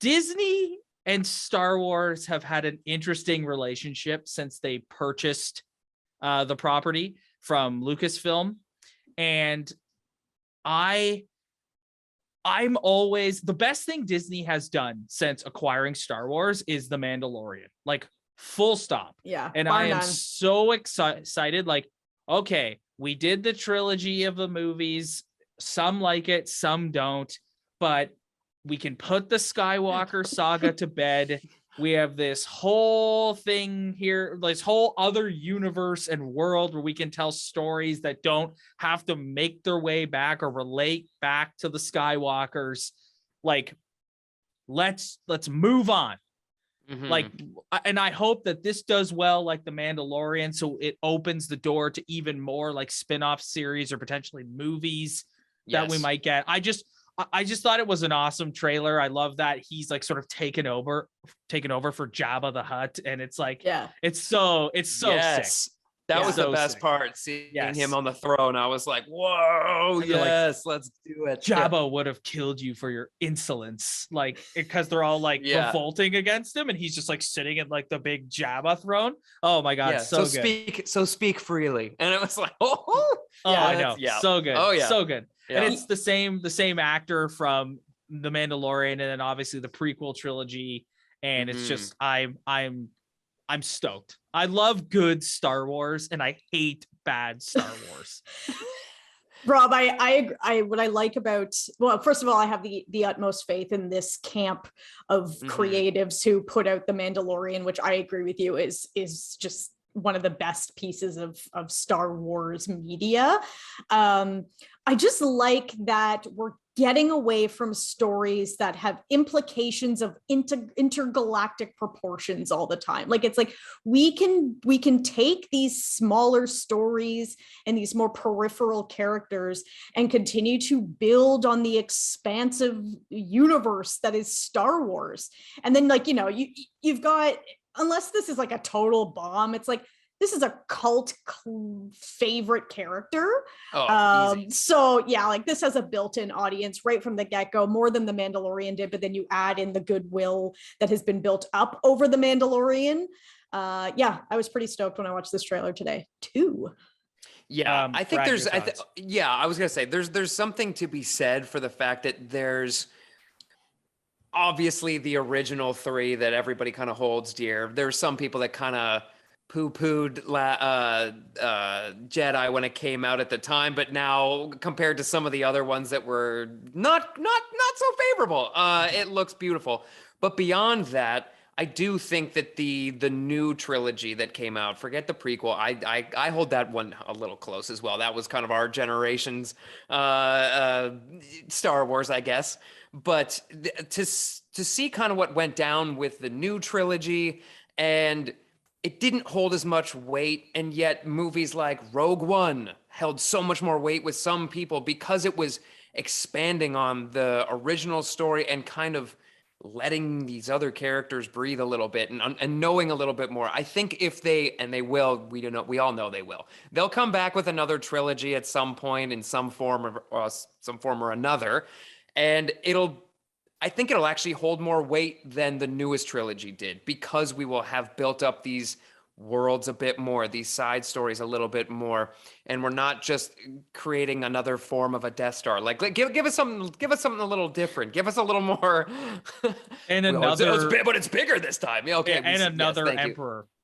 Disney and Star Wars have had an interesting relationship since they purchased the property from Lucasfilm. And I'm always, the best thing Disney has done since acquiring Star Wars is The Mandalorian, like full stop. Yeah. And I am so excited. Like, okay, we did the trilogy of the movies. Some like it, some don't, but we can put the Skywalker saga to bed. We have this whole thing here, this whole other universe and world where we can tell stories that don't have to make their way back or relate back to the Skywalkers. Like, let's move on. Mm-hmm. Like, and I hope that this does well, like The Mandalorian, so it opens the door to even more like spin-off series or potentially movies that we might get. I just thought it was an awesome trailer. I love that he's like sort of taken over for Jabba the Hutt, and it's like, it's so sick. That was the best part, seeing him on the throne. I was like, whoa, yes, let's do it. Jabba would have killed you for your insolence, like, because they're all like revolting against him, and he's just like sitting in like the big Jabba throne. Oh my God, so good. Speak freely. And it was like, I know. So good. Oh yeah. So good. Yeah. And it's the same actor from The Mandalorian, and then obviously the prequel trilogy. And it's just, I'm stoked. I love good Star Wars, and I hate bad Star Wars. Rob, I what I like about, well, first of all, I have the utmost faith in this camp of creatives who put out The Mandalorian, which I agree with you is just one of the best pieces of Star Wars media. I just like that we're getting away from stories that have implications of intergalactic proportions all the time. Like, it's like we can take these smaller stories and these more peripheral characters and continue to build on the expansive universe that is Star Wars. And then, like, you've got, unless this is like a total bomb, it's like, this is a cult favorite character. So yeah, like this has a built-in audience right from the get-go, more than The Mandalorian did, but then you add in the goodwill that has been built up over The Mandalorian. I was pretty stoked when I watched this trailer today too. Yeah, I think there's, I was gonna say there's something to be said for the fact that there's obviously the original three that everybody kind of holds dear. There's some people that kind of poo-pooed Jedi when it came out at the time, but now compared to some of the other ones that were not so favorable, it looks beautiful. But beyond that, I do think that the new trilogy that came out, forget the prequel, I hold that one a little close as well. That was kind of our generation's Star Wars, I guess. But to see kind of what went down with the new trilogy, and it didn't hold as much weight, and yet movies like Rogue One held so much more weight with some people because it was expanding on the original story and kind of letting these other characters breathe a little bit and knowing a little bit more. I think if they will, we all know they will. They'll come back with another trilogy at some point in some form or another, and I think it'll actually hold more weight than the newest trilogy did, because we will have built up these worlds a bit more, these side stories a little bit more, and we're not just creating another form of a Death Star. Like give us something a little different. Give us a little more. And another, but it's bigger this time. Yeah, okay. And another Emperor.